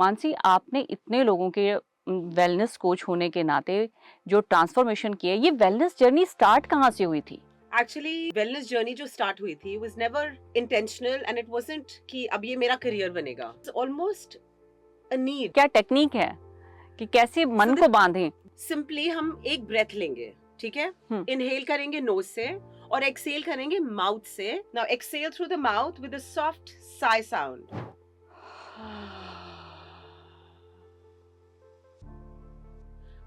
मानसी, आपने इतने लोगों के वेलनेस कोच होने के नाते जो ट्रांसफॉर्मेशन किया, ये वेलनेस जर्नी स्टार्ट कहाँ से हुई थी? एक्चुअली वेलनेस जर्नी जो स्टार्ट हुई थी was never intentional and it wasn't कि अब ये मेरा करियर बनेगा. It's almost a need. क्या टेक्निक है कि कैसे मन को बांधें? सिंपली हम एक ब्रेथ लेंगे, ठीक है. हम्म। इनहेल करेंगे नोज से और एक्सहेल करेंगे माउथ से. Now exhale through the mouth with a soft Sai sound.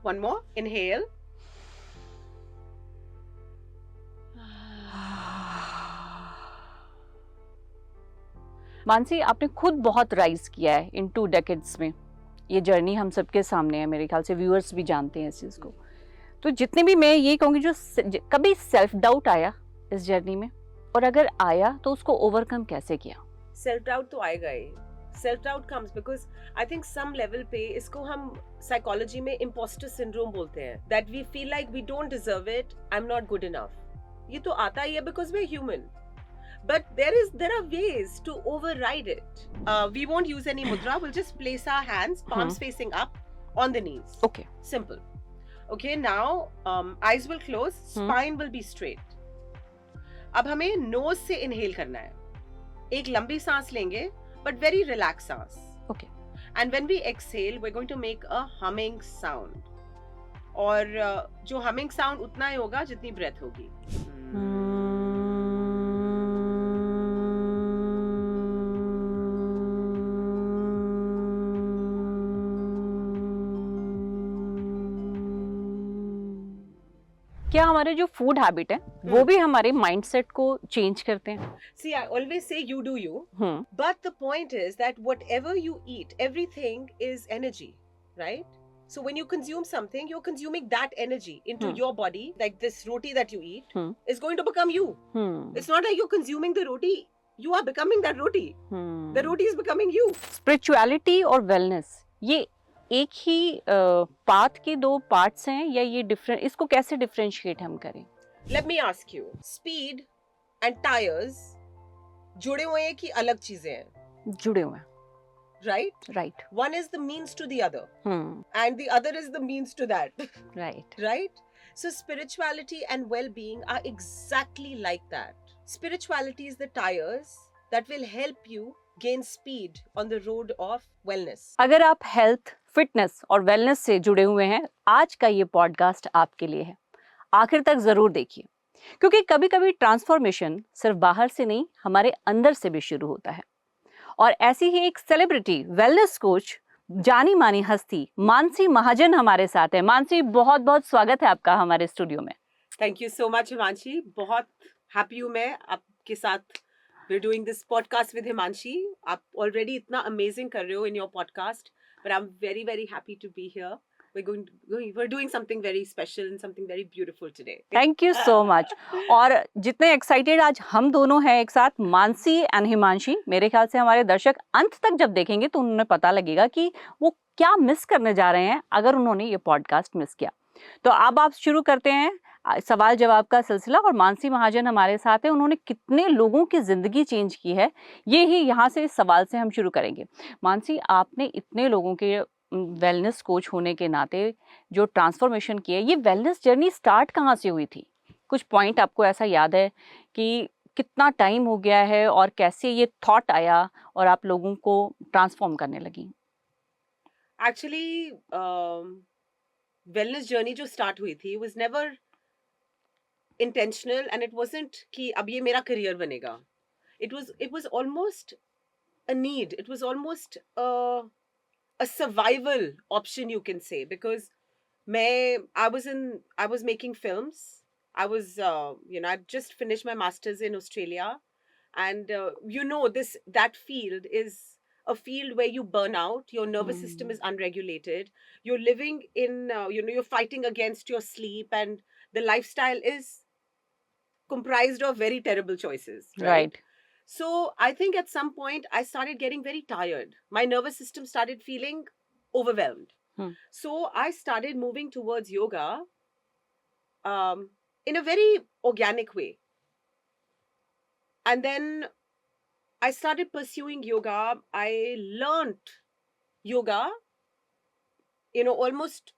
One more. Inhale. Mansi, आपने खुद बहुत राइज किया है इन 2 डेकेड्स में. ये जर्नी हम सबके सामने है, मेरे ख्याल से व्यूअर्स भी जानते हैं इस चीज को. तो जितने भी, मैं ये कहूँगी, कभी सेल्फ डाउट आया इस जर्नी में, और अगर आया तो उसको ओवरकम कैसे किया? सेल्फ डाउट तो आएगा ही. Self doubt comes because I think some level पे इसको हम साइकोलॉजी में इम्पोस्टर सिंड्रोम बोलते हैं. That we feel like we don't deserve it, I am not good enough. ये तो आता ही है because we are human. But there are ways to override it. We won't use any mudra. We'll just place our hands, palms facing up, on the knees. Okay. Simple. Okay. Now, eyes will close. Spine will be straight. अब हमें nose से inhale करना है. एक लंबी सांस लेंगे, but very relaxed सांस. Okay. And when we exhale, we're going to make a humming sound. और जो humming sound उतना ही होगा जितनी breath होगी. क्या हमारे जो फूड हैबिट है वो भी हमारे माइंडसेट को चेंज करते हैं? See, I always say you do you. But the point is that whatever you eat, everything is energy, right? So when you consume something, you're consuming that energy into your body. Like this roti that you eat is going to become you. It's not like you're consuming the roti. You are becoming that roti. The roti is becoming you. Spirituality और wellness, ये एक ही path के 2 parts हैं या ये different? इसको कैसे differentiate हम करें? Let me ask you, speed and tires जुड़े हुए हैं कि अलग चीजें हैं? जुड़े हुए हैं. Right? Right. One is the means to the other. And the other is the means to that. Right. Right? So spirituality and well-being are exactly like that. Spirituality is the tires that will help you gain speed on the road of wellness. अगर आप health, fitness और wellness से जुड़े हुए हैं, आज का ये पॉडकास्ट आपके लिए है. आखिर तक जरूर देखिए, क्योंकि कभी कभी ट्रांसफॉर्मेशन सिर्फ बाहर से नहीं, हमारे अंदर से भी शुरू होता है. और ऐसी ही एक सेलिब्रिटी वेलनेस कोच, जानी मानी हस्ती मानसी महाजन हमारे साथ है. मानसी, बहुत बहुत स्वागत है आपका हमारे स्टूडियो में. Thank you so much Himanshi. बहुत हैप्पी हूँ मैं आपके साथ. We're doing this podcast with Himanshi. आप already इतना amazing कर रहे हो in your podcast, but I'm very very happy to be here. We're doing something very special and something very beautiful today. Thank you so much. और जितने excited आज हम दोनों हैं एक साथ, मानसी एंड हिमांशी, मेरे ख्याल से हमारे दर्शक अंत तक जब देखेंगे तो उन्हें पता लगेगा कि वो क्या मिस करने जा रहे हैं अगर उन्होंने ये पॉडकास्ट मिस किया. तो अब आप शुरू करते हैं सवाल जवाब का सिलसिला. और मानसी महाजन हमारे साथ है. उन्होंने कितने लोगों की जिंदगी चेंज की है, ये ही यहाँ से इस सवाल से हम शुरू करेंगे. मानसी, आपने इतने लोगों के वेलनेस कोच होने के नाते जो ट्रांसफॉर्मेशन किया, ये वेलनेस जर्नी स्टार्ट कहाँ से हुई थी? कुछ पॉइंट आपको ऐसा याद है कि कितना टाइम हो गया है और कैसे ये थॉट आया और आप लोगों को ट्रांसफॉर्म करने लगी? एक्चुअली वेलनेस जर्नी जो स्टार्ट हुई थी was never intentional and it wasn't कि अब ये मेरा करियर बनेगा. It was almost a need. It was almost a survival option, you can say, because I was making films. I was I'd just finished my masters in Australia, and that field is a field where you burn out. Your nervous system is unregulated. You're living in you're fighting against your sleep, and the lifestyle is comprised of very terrible choices, right? So I think at some point I started getting very tired. My nervous system started feeling overwhelmed. So I started moving towards yoga in a very organic way. And then I started pursuing yoga. I learned yoga, almost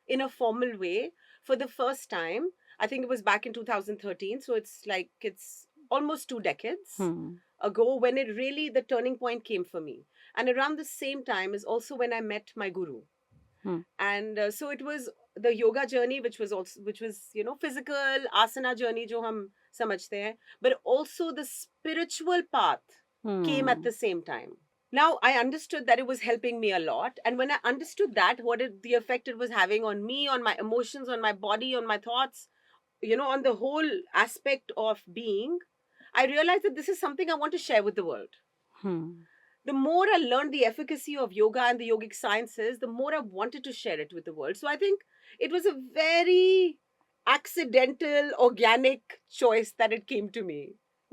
in a formal way for the first time. I think it was back in 2013. So it's almost 2 decades Hmm. ago when it really, the turning point came for me. And around the same time is also when I met my guru. Hmm. And so it was the yoga journey, which was, physical asana journey, jo hum samajhte hain, but also the spiritual path came at Hmm. the same time. Now I understood that it was helping me a lot, and when I understood that, the effect it was having on me, on my emotions, on my body, on my thoughts, on the whole aspect of being, I realized that this is something I want to share with the world. Hmm. The more I learned the efficacy of yoga and the yogic sciences, the more I wanted to share it with the world. So I think it was a very accidental, organic choice that it came to me.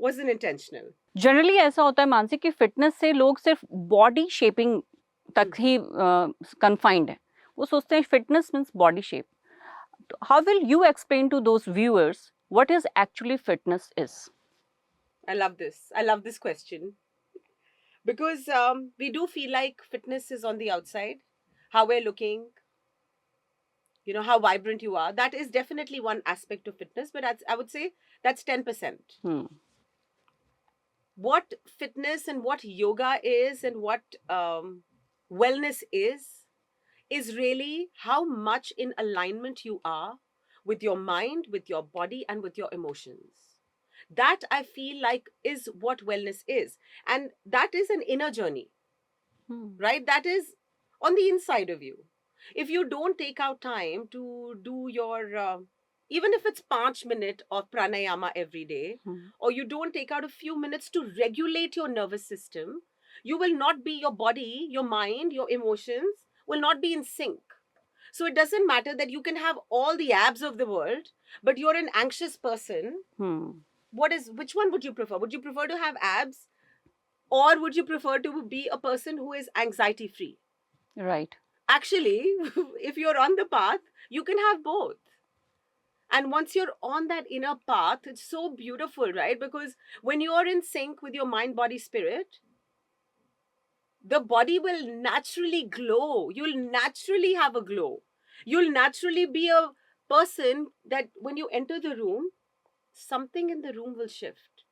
Wasn't intentional. Generally ऐसा होता है मानसी कि fitness से लोग सिर्फ body shaping तक ही confined है. वो सोचते हैं fitness means body shape. How will you explain to those viewers what is actually fitness is? I love this. I love this question because we do feel like fitness is on the outside, how we're looking, how vibrant you are. That is definitely one aspect of fitness, but I would say that's 10%. Hmm. What fitness and what yoga is and what wellness is really how much in alignment you are with your mind, with your body, and with your emotions. That I feel like is what wellness is. And that is an inner journey, Hmm. right? That is on the inside of you. If you don't take out time to do your, even if it's 5 minutes of pranayama every day, Hmm. or you don't take out a few minutes to regulate your nervous system, you will not be, your body, your mind, your emotions will not be in sync. So it doesn't matter that you can have all the abs of the world, but you're an anxious person. Hmm. Which one would you prefer? Would you prefer to have abs, or would you prefer to be a person who is anxiety free? Right. Actually, if you're on the path, you can have both. And once you're on that inner path, it's so beautiful, right? Because when you're in sync with your mind, body, spirit, the body will naturally glow. You'll naturally have a glow. You'll naturally be a person that when you enter the room, something in the room will shift.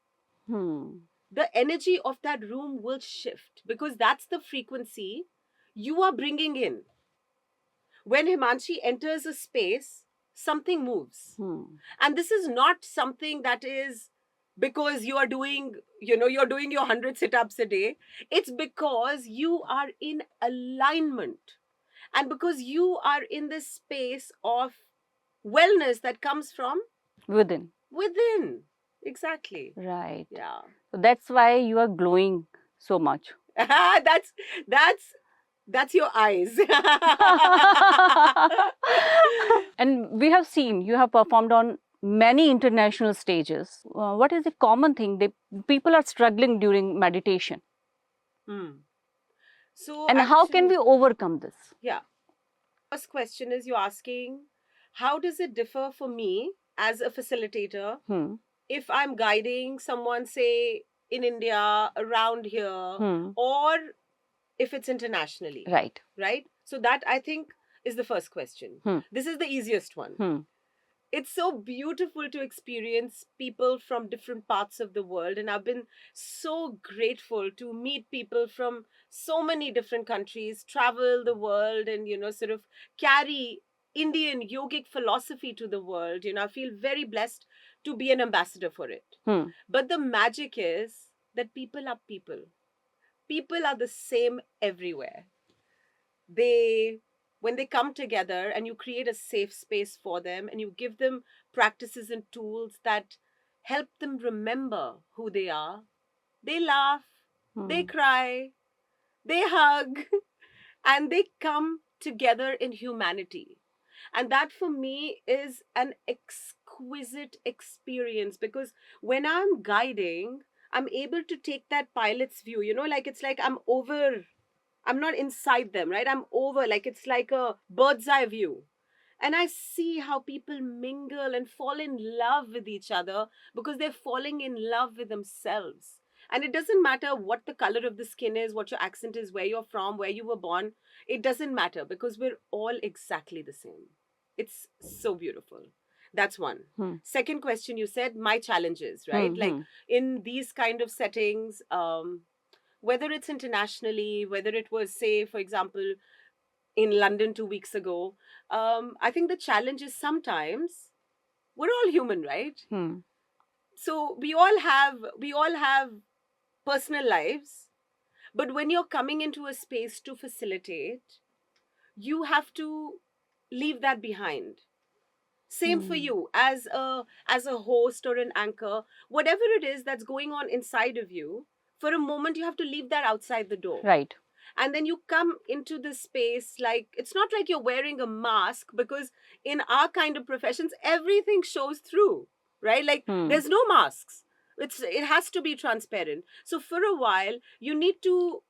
Hmm. The energy of that room will shift because that's the frequency you are bringing in. When Himanshi enters a space, something moves. Hmm. And this is not something that is because you are doing, you're doing your 100 sit-ups a day. It's because you are in alignment. And because you are in this space of wellness that comes from Within. within. Exactly. Right. Yeah. So that's why you are glowing so much. that's that's your eyes. And we have seen you have performed on many international stages. What is the common thing people are struggling during meditation? Hmm. So And how can we actually, overcome this? yeah. First question is you're asking, how does it differ for me as a facilitator Hmm. if I'm guiding someone, say, in India, around here, Hmm. or if it's internationally, Right. right? So that I think is the first question. Hmm. This is the easiest one. Hmm. It's so beautiful to experience people from different parts of the world, and I've been so grateful to meet people from so many different countries, travel the world, and sort of carry Indian yogic philosophy to the world. I feel very blessed to be an ambassador for it. Hmm. But the magic is that people are people. People are the same everywhere. They, when they come together and you create a safe space for them and you give them practices and tools that help them remember who they are, they laugh, they Hmm. cry, they hug, and they come together in humanity. And that for me is an exquisite experience because when I'm guiding, I'm able to take that pilot's view, like it's like I'm not inside them, right? I'm over, like it's like a bird's eye view. And I see how people mingle and fall in love with each other because they're falling in love with themselves. And it doesn't matter what the color of the skin is, what your accent is, where you're from, where you were born. It doesn't matter because we're all exactly the same. It's so beautiful. That's one. Second question, you said my challenges, right? Like in these kind of settings, whether it's internationally, whether it was, say, for example, in London 2 weeks ago, I think the challenge is sometimes we're all human, right? So we all have personal lives, but when you're coming into a space to facilitate, you have to leave that behind. Same for you as a host or an anchor. Whatever it is that's going on inside of you, for a moment you have to leave that outside the door. Right. And then you come into this space, like it's not like you're wearing a mask, because in our kind of professions everything shows through, right? Like there's no masks. It has to be transparent. So for a while you need to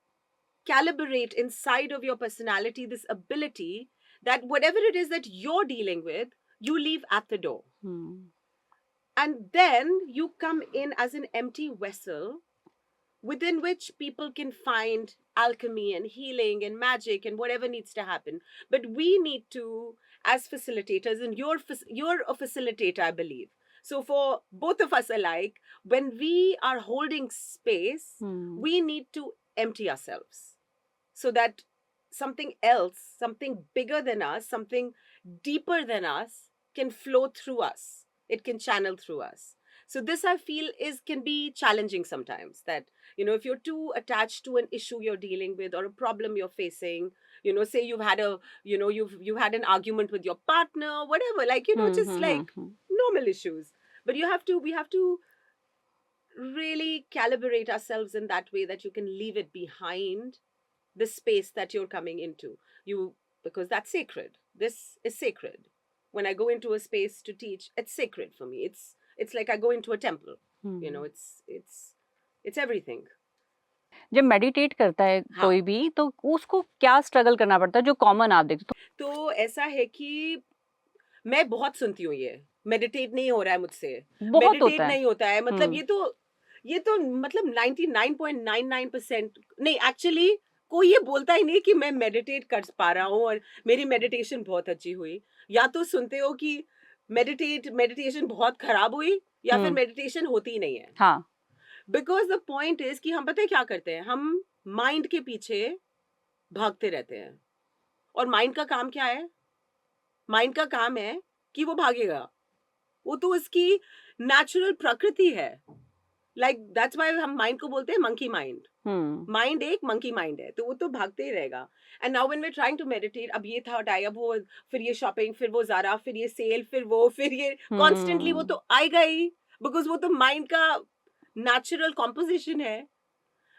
calibrate inside of your personality this ability that whatever it is that you're dealing with, you leave at the door. And then you come in as an empty vessel within which people can find alchemy and healing and magic and whatever needs to happen. But we need to, as facilitators, and you're a facilitator, I believe. So for both of us alike, when we are holding space, we need to empty ourselves so that something else, something bigger than us, something deeper than us can flow through us. It can channel through us. So this, I feel, can be challenging sometimes, that if you're too attached to an issue you're dealing with or a problem you're facing, say you've had you've had an argument with your partner, whatever, like just like normal issues. But we have to really calibrate ourselves in that way that you can leave it behind the space that you're coming into, because that's sacred. This is sacred. When I go into a space to teach, it's sacred for me. It's like I go into a temple. It's everything. जब meditate करता है कोई भी, तो उसको क्या struggle करना पड़ता है जो कॉमन आप देखते? तो ऐसा है कि मैं बहुत सुनती हूँ, ये मेडिटेट नहीं हो रहा है मुझसे, मेडिटेट नहीं होता है, मतलब ये तो मतलब 99.99% नहीं, एक्चुअली कोई ये बोलता ही नहीं कि मैं मेडिटेट कर पा रहा हूँ और मेरी मेडिटेशन बहुत अच्छी हुई। या तो सुनते हो कि मेडिटेशन बहुत खराब हुई, या फिर मेडिटेशन होती ही नहीं है। हाँ। बिकॉज द पॉइंट इज कि हम पता है क्या करते हैं, हम माइंड के पीछे भागते रहते हैं। और माइंड का काम क्या है? माइंड का काम है कि वो भागेगा, वो तो उसकी नेचुरल प्रकृति है। लाइक दैट्स व्हाई हम माइंड को बोलते हैं मंकी माइंड। माइंड एक मंकी माइंड है, तो वो तो भागते ही रहेगा। And now when we are trying to meditate, अब ये था हटाए, अब वो, फिर ये शॉपिंग, फिर वो ज़ारा, फिर ये सेल, फिर ये कॉन्स्टेंटली वो तो आएगा ही, बिकॉज वो तो माइंड का नेचुरल कॉम्पोजिशन है।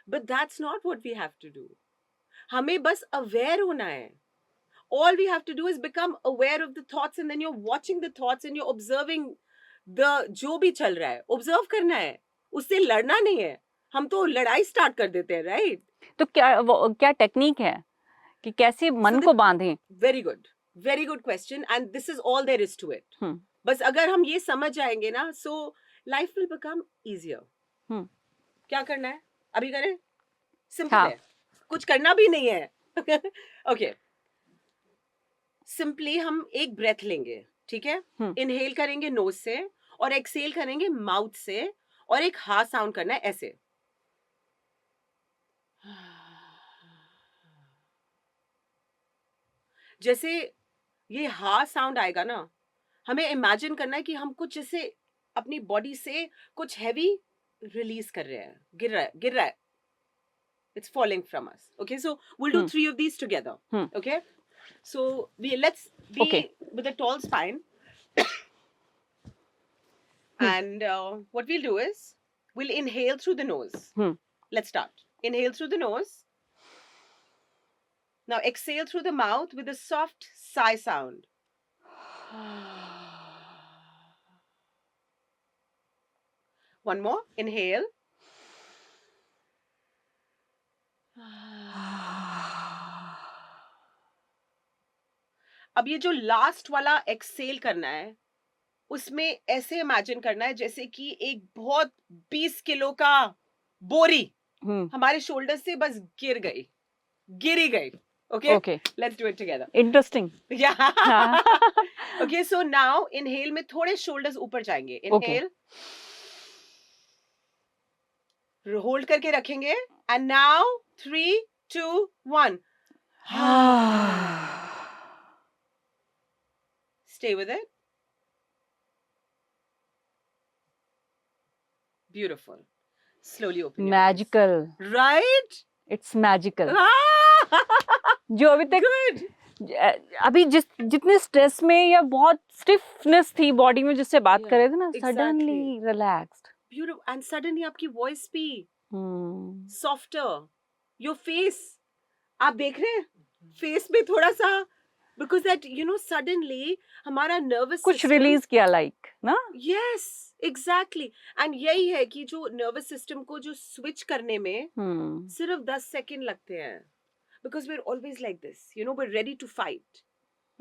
But that's not what we have to do. हमें बस अवेयर होना है। All we have to do is become aware of the thoughts, and then you're watching the thoughts and you're observing जो भी चल रहा है, ऑब्जर्व करना है, उससे लड़ना नहीं है। हम तो लड़ाई स्टार्ट कर देते हैं, राइट? तो क्या टेक्निक है कि कैसे मन को बांधें? Very good question, and this is all there is to it. बस अगर हम ये समझ जाएंगे ना, so life will become easier. क्या करना है अभी करें? सिंपल है, कुछ करना भी नहीं है। ओके, सिंपली हम एक ब्रेथ लेंगे, ठीक है? इनहेल करेंगे नोज से और एक्सहेल करेंगे माउथ से, और एक हा साउंड करना है ऐसे। जैसे ये हा साउंड आएगा ना, हमें इमेजिन करना है कि हम कुछ जैसे अपनी बॉडी से कुछ हैवी रिलीज कर रहे हैं, गिर रहा है। It's falling from us. Okay, so we'll do 3 of these together. Okay, so let's be with a tall spine. And what we'll do is we'll inhale through the nose. Let's start. Inhale through the nose. Now exhale through the mouth with a soft sigh sound. One more. Inhale. अब ये जो last वाला Excel करना है, उसमें ऐसे imagine करना है जैसे कि एक बहुत 20 किलो का बोरी हम्म हमारे शोल्डर से बस गिर ही गई. Okay, okay let's do it together. Interesting Yeah. हाँ Okay, so now inhale में थोड़े shoulders ऊपर जाएंगे. Inhale. Hold करके रखेंगे. And now 3, 2, 1. Stay with it. Beautiful. Slowly open your eyes. Magical Right? It's magical Ah! जो अभी तक Good. अभी जितने स्ट्रेस में या बहुत स्टिफनेस थी बॉडी में जिससे बात Yeah, कर रहे थे ना exactly. Suddenly relaxed Beautiful. And suddenly आपकी voice भी softer. Your face. आप देख रहे हैं? Face में थोड़ा सा because that suddenly हमारा nervous कुछ system रिलीज किया लाइक ना yes exactly and यही है कि जो nervous system को जो switch करने में सिर्फ 10 सेकंड लगते हैं because we're always like this we're ready to fight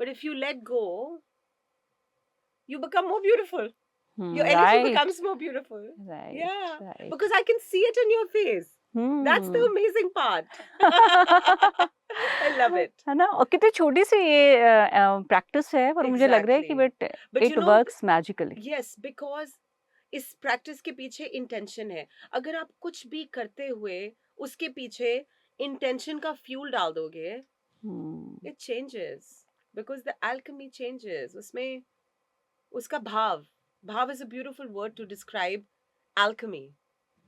but if you let go you become more beautiful your energy right becomes more beautiful right yeah right because I can see it in your face that's the amazing part I love it है ना और कितनी छोटी सी ये practice है पर मुझे लग रहा है कि Exactly. But But it works magically yes because इस प्रैक्टिस के पीछे इंटेंशन है अगर आप कुछ भी करते हुए उसके पीछे इंटेंशन का फ्यूल डाल दोगे it changes because the alchemy changes उसमें उसका भाव is a beautiful word to describe alchemy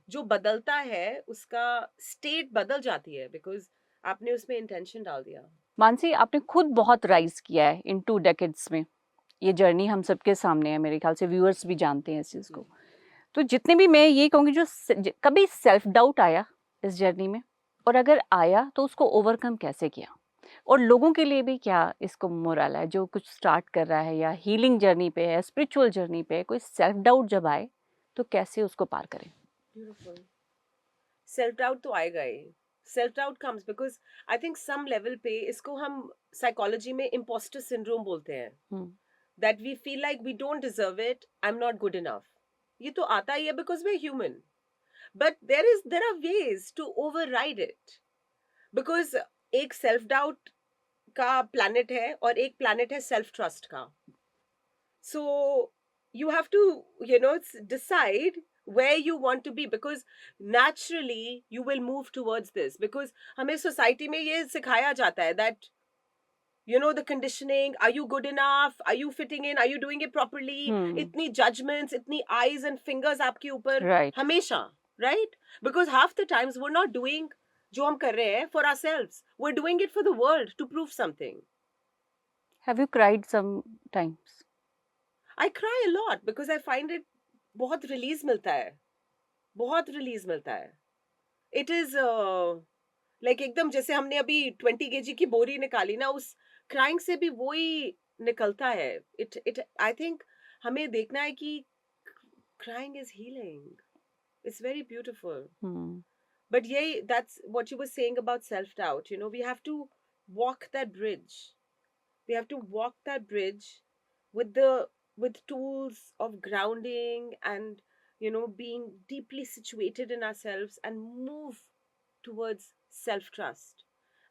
जो बदलता है उसका स्टेट बदल जाती है because आपने उसमें इंटेंशन डाल दिया मानसी आपने खुद बहुत राइज किया है इन 2 डेकेड्स में ये जर्नी हम सबके सामने है मेरे ख्याल से व्यूअर्स भी जानते हैं इस चीज़ को तो जितने भी मैं ये कहूँगी जो कभी सेल्फ डाउट आया इस जर्नी में और अगर आया तो उसको ओवरकम कैसे किया और लोगों के लिए भी क्या इसको मोरल है जो कुछ स्टार्ट कर रहा है या हीलिंग जर्नी पे है स्पिरिचुअल जर्नी पे है कोई सेल्फ डाउट जब आए तो कैसे उसको पार करें Beautiful. सेल्फ डाउट तो आएगा ही self doubt comes because I think some level पे इसको हम साइकोलॉजी में इम्पोस्टर सिंड्रोम बोलते हैं that we feel like we don't deserve it I am not good enough ये तो आता ही है because we are human but there are ways to override it because एक सेल्फ डाउट का प्लैनेट है और एक प्लैनेट है सेल्फ ट्रस्ट का सो you have to decide where you want to be because naturally you will move towards this because हमें society में ये सिखाया जाता है that the conditioning are you good enough are you fitting in are you doing it properly इतनी judgments इतनी eyes and fingers आपके ऊपर right हमेशा right because half the times we're not doing जो हम कर रहे हैं for ourselves we're doing it for the world to prove something have you cried sometimes I cry a lot because I find it बहुत release मिलता है it is like एकदम जैसे हमने अभी 20 kg की बोरी निकाली ना उस क्राइंग से भी वही निकलता है इट आई थिंक हमें देखना है कि crying is healing it's very beautiful but यही that's what you were saying about self doubt we have to walk that bridge with tools of grounding and being deeply situated in ourselves and move towards self trust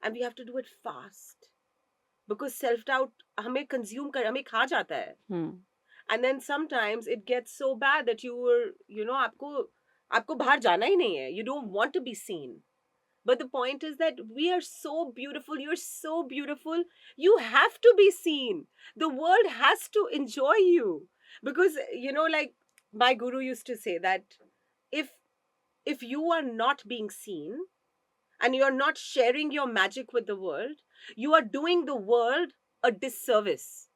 and we have to do it fast because self doubt hame hame kha jata hai and then sometimes it gets so bad that aapko bahar jana hi nahi hai you don't want to be seen but the point is that we are so beautiful. You're so beautiful. You have to be seen. The world has to enjoy you. Because, like my guru used to say that if you are not being seen and you're not sharing your magic with the world, you are doing the world a disservice.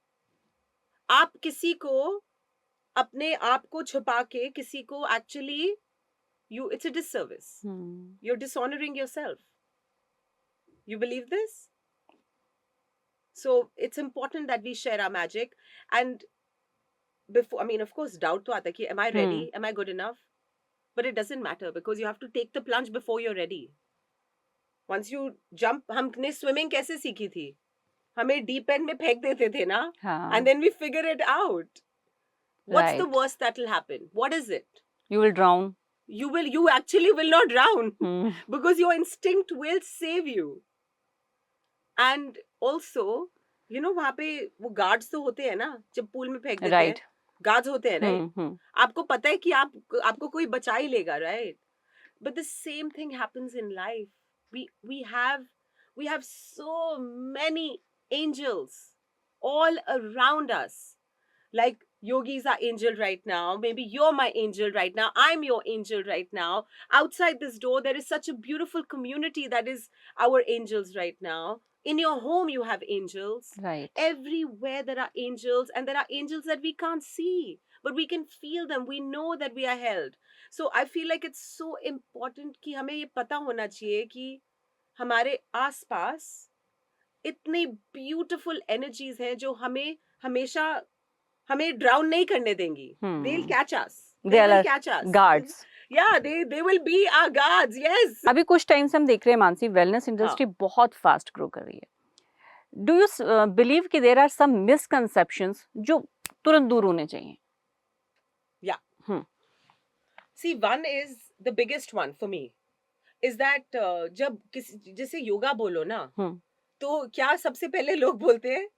आप किसी को अपने आप को छुपा के किसी को actually it's a disservice. You're dishonoring yourself. You believe this? So it's important that we share our magic and before of course doubt to aata ki am I ready? Am I good enough? But it doesn't matter because you have to take the plunge before you're ready. Once you jump हमने swimming कैसे सीखी थी हमें deep end में फेंक देते थे ना and then we figure it out. What's the worst that will happen? What is it? You will drown. you actually will not drown Hmm. because your instinct will save you. And also, वहाँ पे वो guards तो होते हैं ना, जब pool में फेंक देते हैं, Right. गार्ड्स होते हैं, राइट? Hmm. आपको पता है कि आपको कोई बचा ही लेगा, right? But the same thing happens in life. We have so many angels all around us. Like yogis are angel right now. Maybe you're my angel right now. I'm your angel right now. Outside this door, there is such a beautiful community that is our angels right now. In your home, you have angels. Right. Everywhere there are angels, and there are angels that we can't see, but we can feel them. We know that we are held. So I feel like it's so important कि हमें ये पता होना चाहिए कि हमारे आसपास इतनी ब्यूटीफुल एनर्जीज हैं जो हमेशा हमें ड्राउन नहीं करने देंगी. They'll catch us. They will catch us. Guards. Yeah, they will be our guards. Yes. अभी कुछ टाइम से हम देख रहे हैं मानसी, वेलनेस इंडस्ट्री बहुत फास्ट ग्रो कर रही है. डू यू बिलीव कि देयर आर सम मिसकंसेप्शंस जो तुरंत दूर होने चाहिए? See, one is the biggest one for me is that जब जैसे योगा बोलो ना, तो क्या सबसे पहले लोग बोलते हैं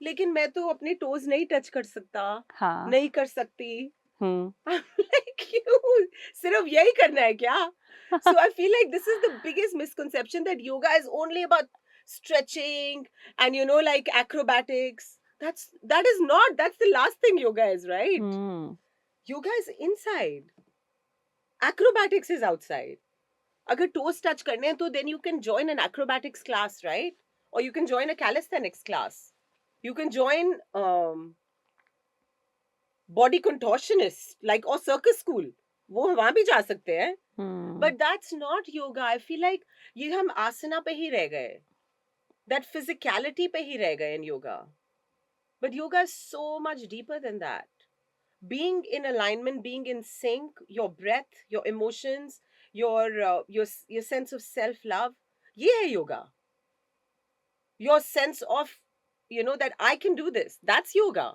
लेकिन मैं तो अपने टोज नहीं टच कर सकता, नहीं कर सकती. Like सिर्फ यही करना है क्या? So I feel like this is the biggest misconception that yoga is only about stretching and like acrobatics. That's the last thing yoga is, right? Yoga is inside. Acrobatics is outside. अगर toes touch करने हैं तो then you can join an acrobatics class, right? Or you can join a calisthenics class. You can join body contortionist like or circus school. वो वहाँ भी जा सकते हैं. But that's not yoga. I feel like ये हम आसना पे ही रह गए. That physicality पे ही रह गए in yoga. But yoga is so much deeper than that. Being in alignment, being in sync, your breath, your emotions, your sense of self-love, ये है yoga. Your sense of, that I can do this, that's yoga.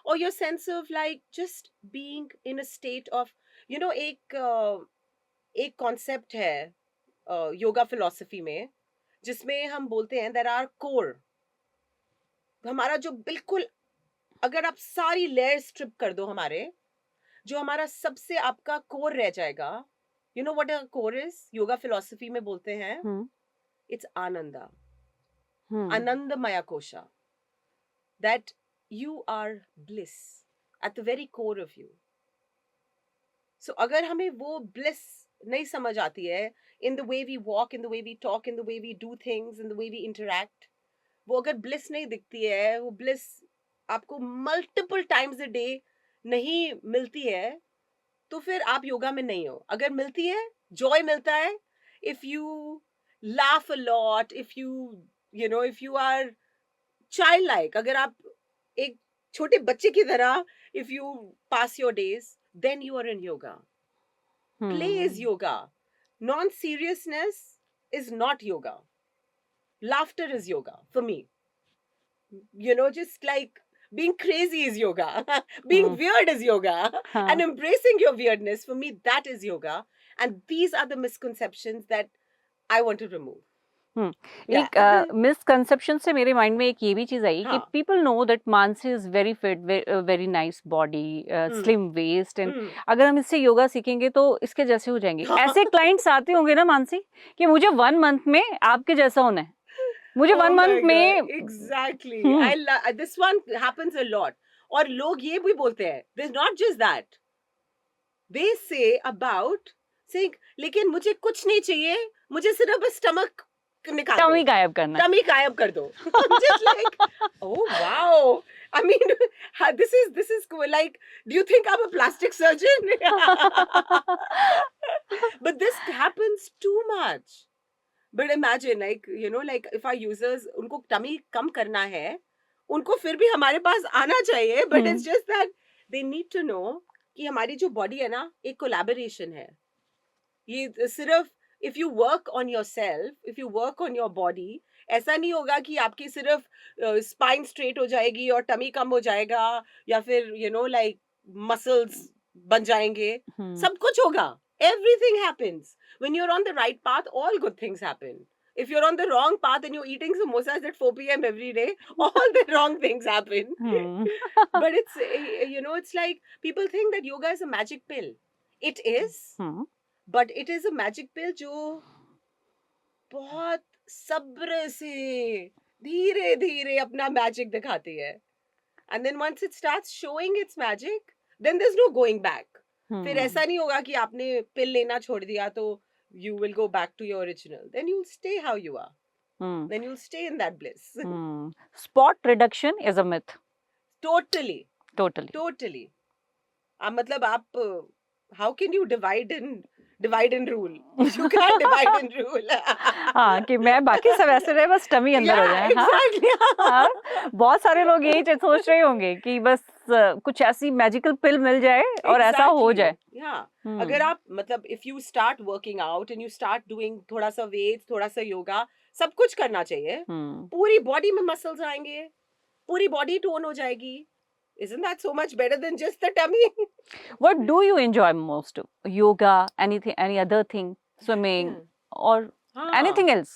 Or your sense of like just being in a state of, एक concept है yoga philosophy में, जिसमें हम बोलते हैं there are core. हमारा जो बिल्कुल, अगर आप सारी लेयर स्ट्रिप कर दो हमारे, जो हमारा सबसे आपका कोर रह जाएगा, what a core is? Yoga philosophy में बोलते हैं, it's Ananda, आनंदमया kosha. That you are bliss at the very core of you. So अगर हमें वो bliss नहीं समझ आती है in the way we walk, in the way we talk, in the way we do things, in the way we interact, वो अगर bliss नहीं दिखती है, वो bliss आपको multiple times a day नहीं मिलती है, तो फिर आप योगा में नहीं हो. अगर मिलती है, joy मिलता है, if you laugh a lot, if you are childlike, अगर आप एक छोटे बच्चे की तरह, if you pass your days, then you are in yoga. Play is yoga. Non-seriousness is not yoga. Laughter is yoga for me. Just like being crazy is yoga. Being weird is yoga. And embracing your weirdness, for me, that is yoga. And these are the misconceptions that I want to remove. एक misconception से मेरे mind में एक ये भी चीज आई कि people know that Mansi is very fit, very nice body, slim waist, and अगर हम इससे योगा सीखेंगे तो इसके जैसे हो जाएंगे. ऐसे क्लाइंट्स आते होंगे ना मानसी कि मुझे 1 मंथ में आपके जैसा होना है, मुझे 1 मंथ में. Exactly. This one happens a lot. और लोग ये भी बोलते हैं, this not just that, they say about saying लेकिन मुझे कुछ नहीं चाहिए, मुझे सिर्फ स्टमक निकाल दो, टमी गायब करना, टमी गायब कर दो. Just like, oh wow, I mean, this is cool. Like, do you think I'm a plastic surgeon? But this happens too much. But imagine, like, like if our users, उनको tummy कम करना है, उनको फिर भी हमारे पास आना चाहिए. But it's just that they need to know कि हमारी जो बॉडी है ना, एक कोलैबोरेशन है. ये सिर्फ if you work on yourself, if you work on your body, ऐसा नहीं होगा कि आपकी सिर्फ स्पाइन स्ट्रेट हो जाएगी और टमी कम हो जाएगा, या फिर like मसल्स बन जाएंगे. सब कुछ होगा, Everything happens. When you're on the right path, all good things happen. If you're on the wrong path and you're eating samosas at 4 p.m. every day, all the wrong things happen. Hmm. But it's, it's like people think that yoga is a magic pill. It is, Hmm. but it is a magic pill जो बहुत सब्र से धीरे धीरे अपना magic दिखाती है. And then once it starts showing its magic, then there's no going back. फिर Hmm. ऐसा नहीं होगा कि आपने पिल लेना छोड़ दिया तो you will go back to your original. Then you'll stay how you are. Hmm. Then you'll stay in that bliss. Hmm. Spot reduction is a myth. Totally. Totally. Totally. मतलब आप how can you divide and rule? You can't divide and rule. हाँ कि मैं बाकी सब ऐसे रहे बस टमी अंदर हो जाए. हाँ Exactly. हाँ बहुत सारे लोग यही सोच रहे होंगे कि बस कुछ ऐसी मैजिकल पिल मिल जाए और ऐसा हो Exactly. जाए. Yeah. Hmm. अगर आप मतलब if you start working out and you start doing थोड़ा सा weights, थोड़ा सा योगा, सब कुछ करना चाहिए. Hmm. पूरी बॉडी में मसल्स आएंगे, पूरी बॉडी टोन हो जाएगी. Isn't that so much better than just the tummy? What do you enjoy most? Yoga, anything, any other thing, swimming, or anything else?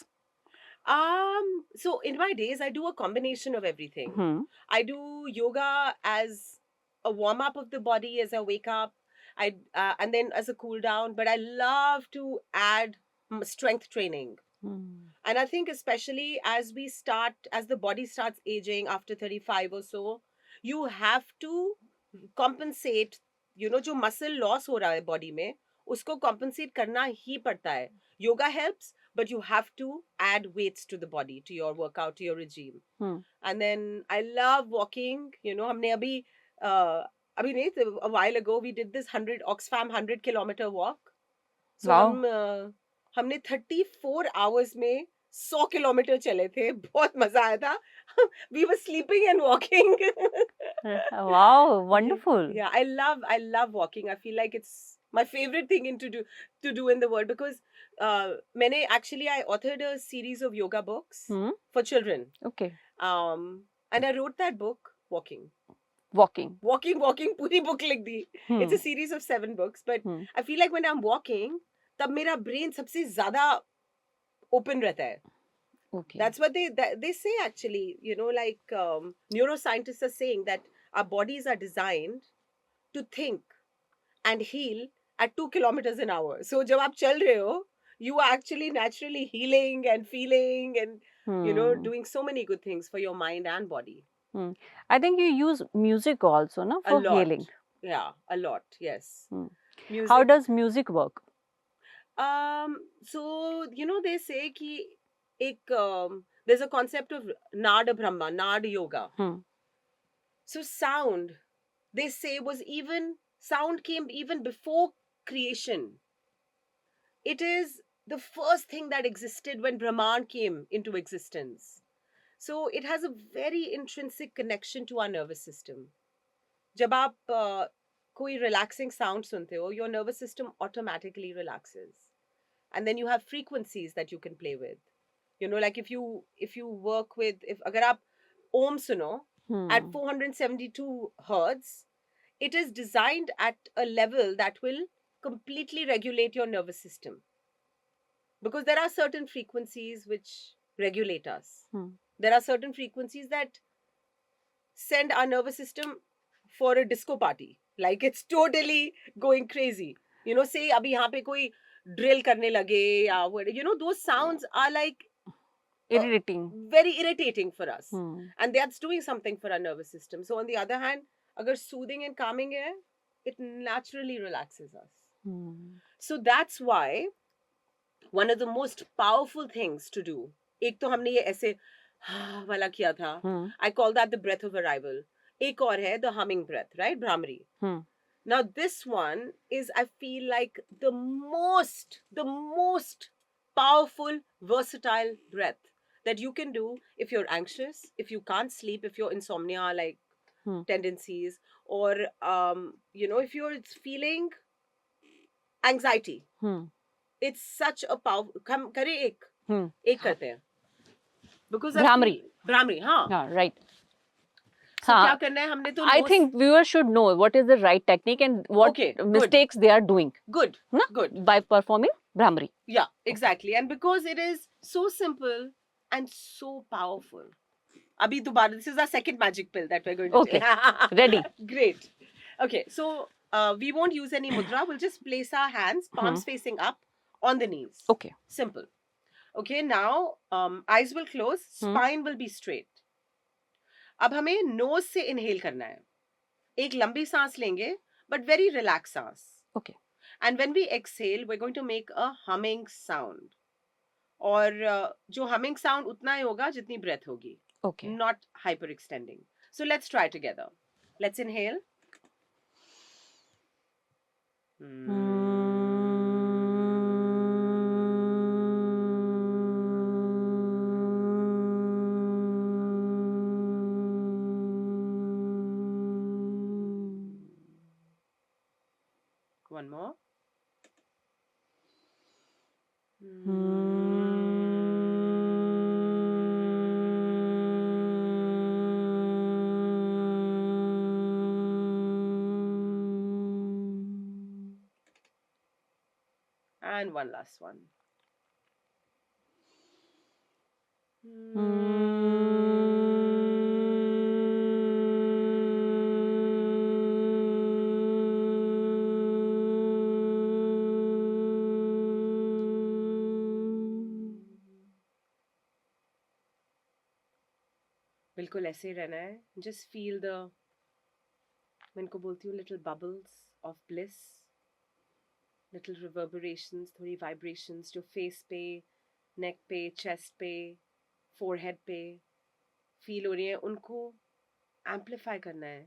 So in my days, I do a combination of everything. Hmm. I do yoga as a warm up of the body as I wake up. And then as a cool down. But I love to add strength training. Hmm. And I think especially as the body starts aging after 35 or so, you have to compensate, जो muscle loss हो रहा है body में, उसको compensate करना ही पड़ता है. Yoga helps, but you have to add weights to the body, to your workout, to your regime. Hmm. And then I love walking. हमने अभी नहीं, a while ago we did this Oxfam 100-kilometer walk. So Wow. हमने 34 hours में 100 kilometre चले थे. बहुत मजा आया था. We were sleeping and walking. Wow, wonderful. Yeah, I love walking. I feel like it's my favorite thing to do in the world, because I authored a series of yoga books Hmm. for children. Okay. And I wrote that book walking. Walking. पूरी book लिख दी. Hmm. It's a series of 7 books, but Hmm. I feel like when I'm walking, तब मेरा brain सबसे ज़्यादा open रहता है. Okay. That's what they say actually. Like neuroscientists are saying that our bodies are designed to think and heal at 2 kilometers an hour. So जब आप चल रहे हो, you are actually naturally healing and feeling and doing so many good things for your mind and body. Hmm. I think you use music also, no, A for lot. healing. Yeah, a lot. Yes. Hmm. Music. How does music work? So they say कि there's a concept of Nada Brahma, Nada Yoga. Hmm. So sound, they say, sound came even before creation. It is the first thing that existed when Brahman came into existence. So it has a very intrinsic connection to our nervous system. जब आप कोई relaxing sound सुनते हो, your nervous system automatically relaxes. And then you have frequencies that you can play with. Like if you work with, अगर आप Om सुनो, at 472 hertz, it is designed at a level that will completely regulate your nervous system. Because there are certain frequencies which regulate us. There are certain frequencies that send our nervous system for a disco party. Like it's totally going crazy. Say abhi yahan pe koi drill karne lage, ya those sounds are like Irritating. very irritating for us. And that's doing something for our nervous system. So on the other hand, agar soothing and calming hai, it naturally relaxes us. So that's why one of the most powerful things to do, एक तो हमने ये ऐसे वाला किया था. I call that the breath of arrival. एक और है the humming breath, right? Bhramari. Now this one is, I feel like, the most powerful, versatile breath that you can do if you're anxious, if you can't sleep, if you're insomnia like tendencies, or if you're feeling anxiety. It's such a powerful. हम करें एक करते हैं. Because Bhramari. Bhramari, हाँ. Yeah, right. So हाँ, क्या करना है हमने तो I nose- think viewers should know what is the right technique and what Okay, good. mistakes they are doing good na? good by performing Brahmari. yeah exactly and because it is so simple and so powerful abhi dobara this is our second magic pill that we're going to Okay, take. ready. Great. Okay, so we won't use any mudra, we'll just place our hands palms facing up on the knees. Okay. Simple. Okay, now eyes will close, spine will be straight. अब हमें knows से inhale करना है, एक लंबी सांस लेंगे but very relax सांस. Okay. And when we exhale we are going to make a humming sound. और जो हमिंग साउंड उतना ही होगा जितनी ब्रेथ होगी, Okay. not hyper extending. So let's try together. Let's inhale. One more. And one last one. बिल्कुल ऐसे ही रहना है. Just feel the, मैं इनको बोलती हूँ little bubbles of bliss, little reverberations, थोड़ी vibrations जो face पे, neck पे, chest पे, forehead पे feel हो रही है, उनको amplify करना है.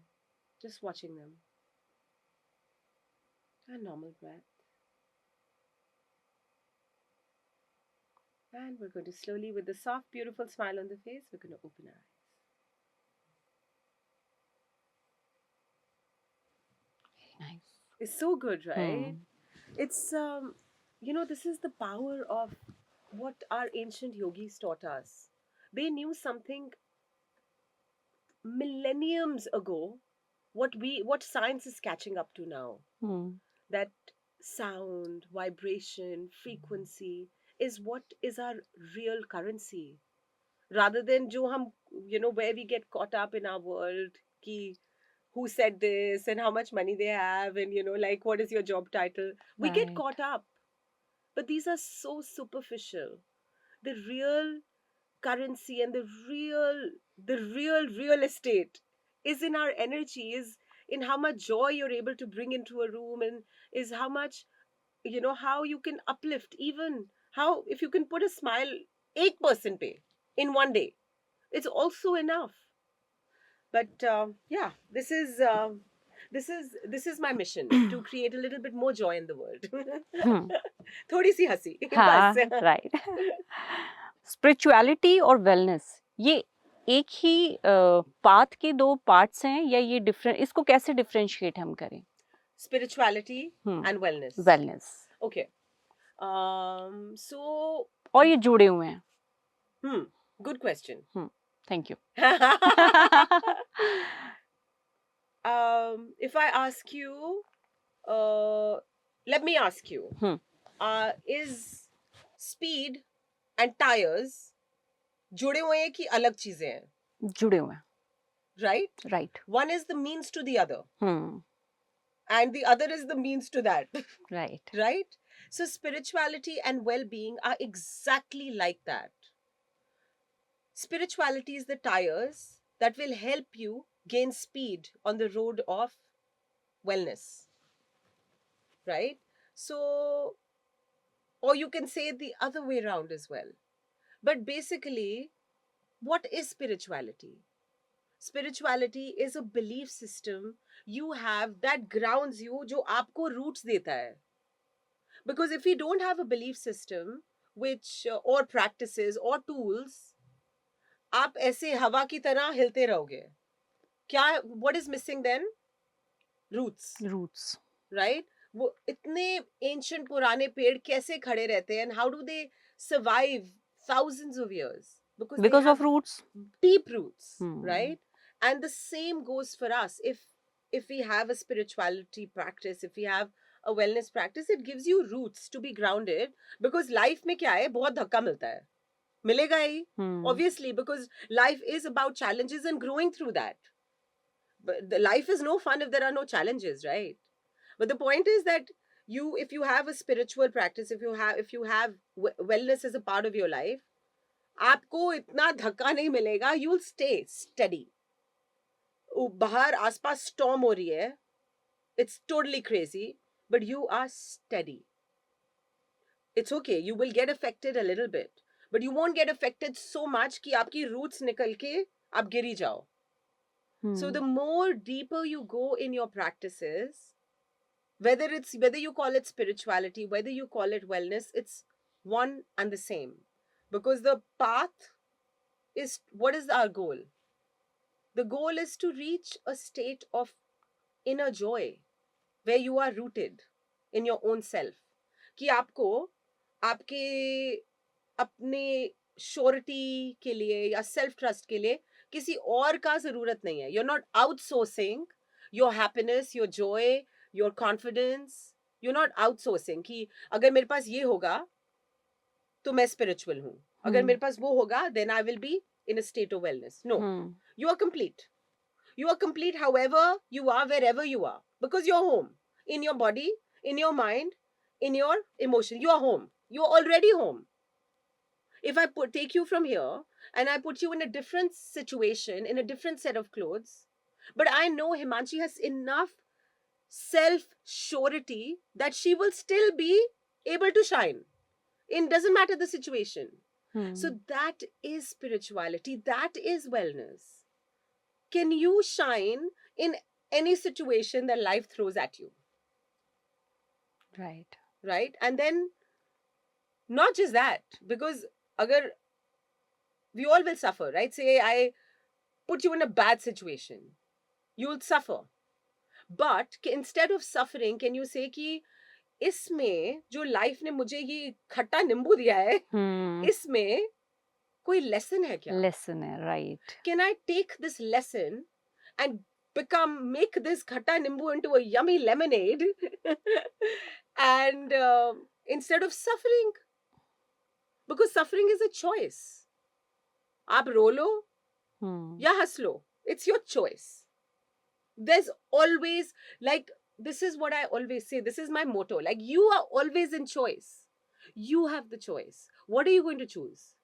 Just watching them. And normal breath. And we're going to slowly, with the soft, beautiful smile on the face, we're going to open our eyes. Very nice. It's so good, right? It's, this is the power of what our ancient yogis taught us. They knew something millenniums ago, what science is catching up to now. That sound, vibration, frequency is what is our real currency. Rather than jo hum, where we get caught up in our world, ki who said this and how much money they have and like what is your job title. We get Right. caught up. But these are so superficial. The real currency and the real estate is in our energy, is in how much joy you're able to bring into a room, and is how much, how you can uplift, even how if you can put a smile 8% pay in one day, it's also enough. But yeah, this is my mission to create a little bit more joy in the world. थोड़ी सी हंसी हाँ, बस. right. Spirituality और wellness ये एक ही path के दो parts हैं या ये डिफरेंट, इसको कैसे डिफरेंशिएट हम करें? Spirituality and wellness. Wellness. Okay. So. और ये जुड़े हुए हैं? Good question. Thank you. If I ask you, let me ask you, is speed and tires जुड़े हुए हैं कि अलग चीजें हैं? जुड़े हुए हैं. Right? Right. One is the means to the other. And the other is the means to that. Right. Right? So spirituality and well-being are exactly like that. Spirituality is the tires that will help you gain speed on the road of wellness. Right? So, or you can say the other way around as well. But basically, what is spirituality? Spirituality is a belief system you have that grounds you, जो आपको roots देता है. Because if you don't have a belief system, which or practices or tools, आप ऐसे हवा की तरह हिलते रहोगे. क्या? What is missing then? Roots. Roots. Right? वो इतने ancient पुराने पेड़ कैसे खड़े रहते हैं, and how do they survive thousands of years? Because of roots. Deep roots, right? And the same goes for us. If we have a spirituality practice, if we have a wellness practice, it gives you roots to be grounded. Because life में क्या है, बहुत धक्का मिलता है, मिलेगा ही, obviously, because life is about challenges and growing through that. But the life is no fun if there are no challenges, right? But the point is that if you have a spiritual practice, if you have wellness as a part of your life, आपको इतना धक्का नहीं मिलेगा. You will stay steady. बाहर आसपास storm हो रही है, it's totally crazy, but you are steady. It's okay, you will get affected a little bit, but you won't get affected so much कि आपकी roots निकल के आप गिरी जाओ. So the more deeper you go in your practices, whether you call it spirituality, whether you call it wellness, it's one and the same. Because the path is, what is our goal? The goal is to reach a state of inner joy where you are rooted in your own self. कि आपको आपके अपने surety के लिए या self trust के लिए किसी और का जरूरत नहीं है. You're not outsourcing your happiness, your joy, your confidence. You're not outsourcing कि अगर मेरे पास ये होगा तो मैं spiritual हूँ, अगर मेरे पास वो होगा then I will be in a state of wellness. No, you are complete. You are complete however you are, wherever you are, because you're home, in your body, in your mind, in your emotion. You are home. You are already home. If I take you from here and I put you in a different situation, in a different set of clothes, but I know Himanshi has enough self-surety that she will still be able to shine. It doesn't matter the situation. So that is spirituality. That is wellness. Can you shine in any situation that life throws at you? Right? And then, not just that, because we all will suffer, right? Say I put you in a bad situation, you'll suffer. But instead of suffering, can you say कि इसमें जो life ने मुझे ये खट्टा नींबू दिया है, इसमें कोई lesson है क्या? Lesson है, right? Can I take this lesson and make this khatta nimbu into a yummy lemonade and instead of suffering? Because suffering is a choice. Aap ro lo ya has lo. It's your choice. There's always, like, this is what I always say. This is my motto. Like, you are always in choice. You have the choice. What are you going to choose?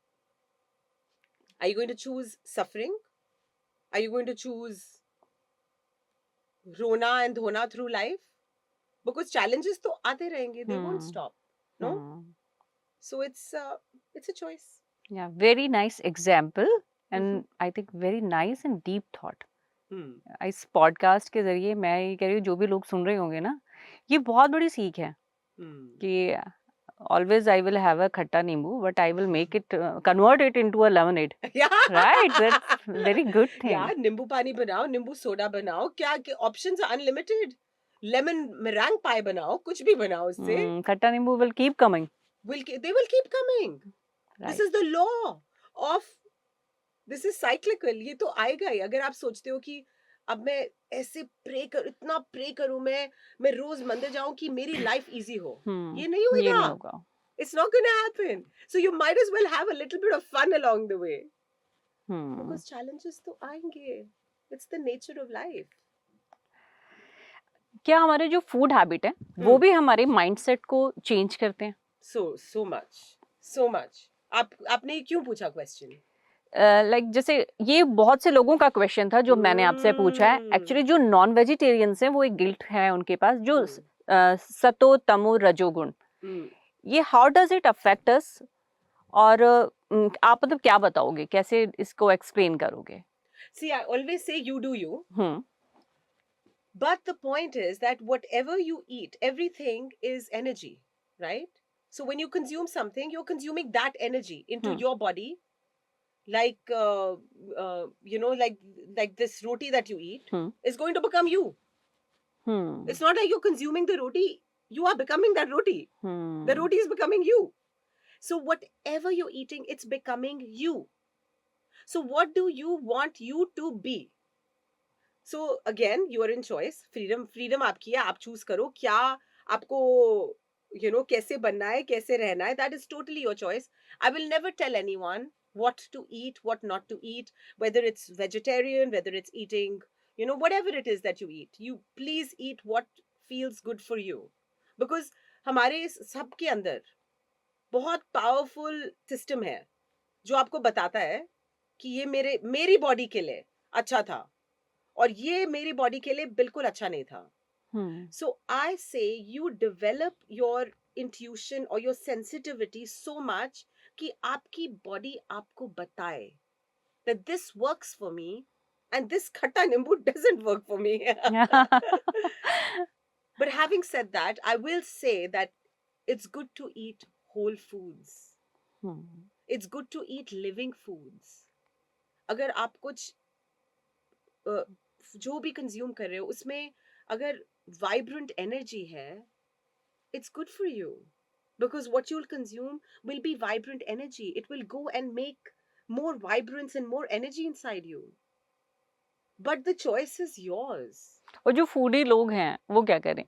Are you going to choose suffering? Are you going to choose rona and dhona through life? Because challenges to aate rahenge, they won't stop. No? So it's a choice. Yeah, very nice example and I think very nice and deep thought. इस podcast के जरिए मैं ये कह रही हूँ जो भी लोग सुन रहे होंगे ना, ये बहुत बड़ी सीख है कि always I will have a khatta nimbu, but I will make it, convert it into a lemonade. Yeah. Right? That's very good thing. Yeah, nimbu pani banao, nimbu soda banao. क्या options are unlimited. Lemon meringue pie banao, कुछ भी बनाओ उससे. Khatta nimbu will keep coming. They will keep coming. Right. This is the law of. This is cyclical. ये तो आएगा ही. अगर आप सोचते हो कि अब मैं ऐसे इतना प्रे करूं, मैं रोज मंदिर जाऊं कि मेरी लाइफ इजी हो, ये नहीं होगा. It's not going to happen. So you might as well have a little bit of fun along the way. Because challenges तो आएंगे. It's the nature of life. क्या हमारे जो फूड हैबिट है वो भी हमारे माइंडसेट को चेंज करते हैं? So much. आपने क्यों पूछा क्वेश्चन? लाइक जैसे ये बहुत से लोगों का क्वेश्चन था जो मैंने आपसे पूछा है. एक्चुअली जो नॉन वेजिटेरियंस हैं वो एक गिल्ट है उनके पास, जो सतो तमो रजोगुण, ये how does it affect us, और आप मतलब क्या बताओगे, कैसे इसको एक्सप्लेन करोगे? See, I always say you do you. But the point is that whatever you eat, everything is energy, right? So when you consume something, you're consuming that energy into your body. Like like this roti that you eat is going to become you. It's not like you're consuming the roti, you are becoming that roti. The roti is becoming you. So whatever you're eating, it's becoming you. So what do you want you to be? So again, you are in choice. Freedom आपकी है, आप choose करो क्या आपको कैसे बनना है, कैसे रहना है. That is totally your choice. I will never tell anyone what to eat, what not to eat, whether it's vegetarian, whether it's eating, whatever it is that you eat. You please eat what feels good for you. Because हमारे सबके अंदर बहुत powerful system है जो आपको बताता है कि ये मेरी बॉडी के लिए अच्छा था और ये मेरी बॉडी के लिए बिल्कुल अच्छा नहीं था. So I say you develop your intuition or your sensitivity so much कि आपकी बॉडी आपको बताए that this works for me and this khatta nimbu doesn't work for me. But having said that, I will say that it's good to eat whole foods. It's good to eat living foods. अगर आप कुछ जो भी consume कर रहे हो उसमें अगर vibrant energy है, it's good for you because what you'll consume will be vibrant energy. It will go and make more vibrance and more energy inside you. But the choice is yours. और जो foodie लोग हैं वो क्या करें?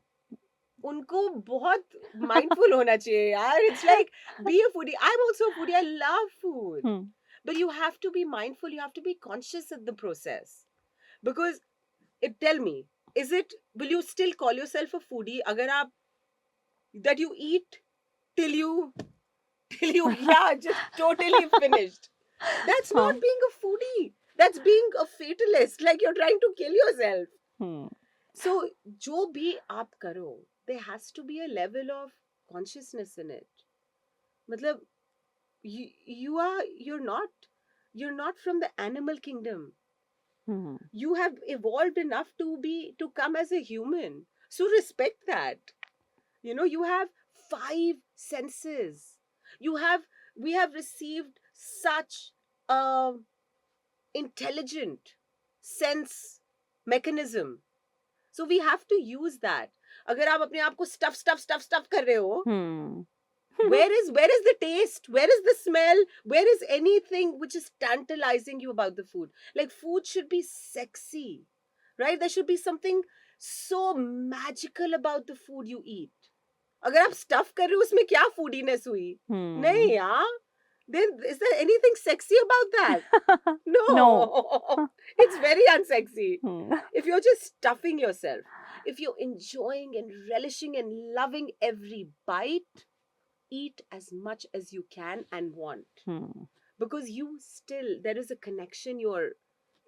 उनको बहुत mindful होना चाहिए यार. It's like be a foodie. I'm also a foodie. I love food. But you have to be mindful. You have to be conscious of the process. Because tell me, will you still call yourself a foodie अगर आप that you eat till you just totally finished? That's not being a foodie. That's being a fatalist. Like you're trying to kill yourself. So जो भी आप करो, there has to be a level of consciousness in it. मतलब you're not from the animal kingdom. You have evolved enough to come as a human. So respect that. You have 5 senses. We have received such intelligent sense mechanism. So we have to use that. अगर आप अपने आप को stuff कर रहे हो, where is the taste? Where is the smell? Where is anything which is tantalizing you about the food? Like food should be sexy, right? There should be something so magical about the food you eat. अगर आप stuff कर रहे हो उसमें क्या foodiness हुई? नहीं यार. Then is there anything sexy about that? No. It's very unsexy. If you're just stuffing yourself, if you're enjoying and relishing and loving every bite, eat as much as you can and want. Because there is a connection.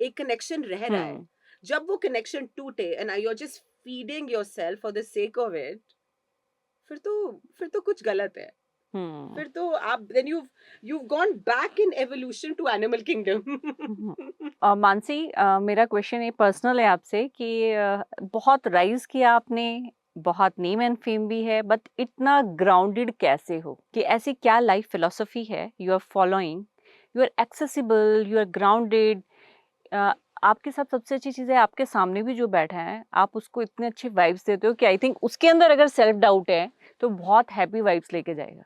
एक connection रह रहा है. जब वो connection टूटे and you're just feeding yourself for the sake of it, फिर तो कुछ गलत है. फिर तो आप then you've gone back in evolution to animal kingdom. Mansi, मेरा क्वेश्चन ये पर्सनल है आपसे कि बहुत राइज किया आपने, बहुत नेम एंड फेम भी है, बट इतना ग्राउंडेड कैसे हो? कि ऐसी क्या लाइफ फिलोसफी है you are following, you are accessible, you are grounded. आपके साथ सबसे अच्छी चीज़ है आपके सामने भी जो बैठा है, आप उसको इतने अच्छे वाइब्स देते हो कि आई थिंक उसके अंदर अगर सेल्फ डाउट है तो बहुत हैप्पी वाइब्स लेके जाएगा.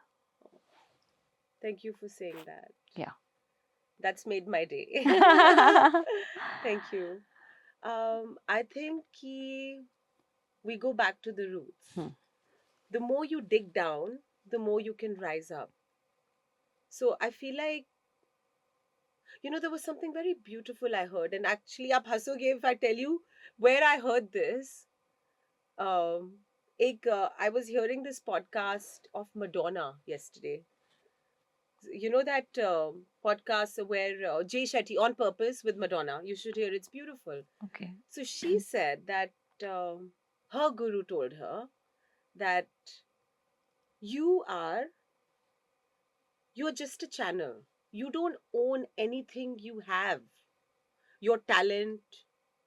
Thank you for saying that. Yeah. That's made my day. Thank you. I think we go back to the roots. The more you dig down, the more you can rise up. So I feel like, there was something very beautiful I heard. And actually, aap hasoge if I tell you where I heard this. I was hearing this podcast of Madonna yesterday. You know that podcast where Jay Shetty, On Purpose with Madonna. You should hear it. It's beautiful. Okay. So she said that her guru told her that you're just a channel. You don't own anything you have. Your talent,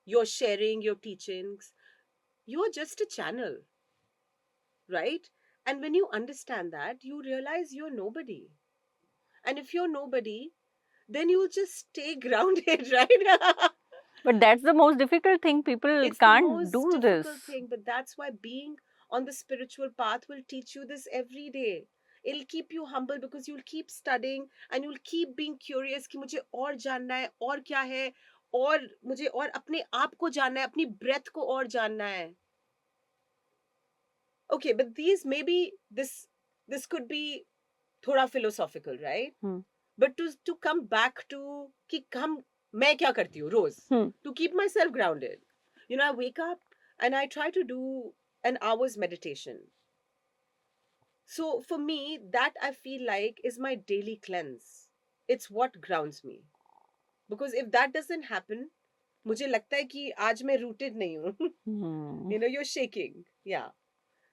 your sharing, your teachings. You're just a channel. Right? And when you understand that, you realize you're nobody. And if you're nobody, then you'll just stay grounded, right? But that's the most difficult thing. People can't do this. It's the most difficult thing, but that's why being on the spiritual path will teach you this every day. It'll keep you humble because you'll keep studying and you'll keep being curious कि मुझे और जानना है, और क्या है, और मुझे और अपने आप को जानना है, अपनी ब्रेथ को और जानना है. Okay, but these maybe this could be थोड़ा philosophical, right? Hmm But to come back to कि हम मैं क्या करती हूँ रोज हम्म to keep myself grounded. You know, I wake up and I try to do an hour's meditation. So for me, that I feel like is my daily cleanse. It's what grounds me. Because if that doesn't happen, मुझे लगता है कि आज मैं rooted नहीं हूँ. हम्म You know, you're shaking. Yeah.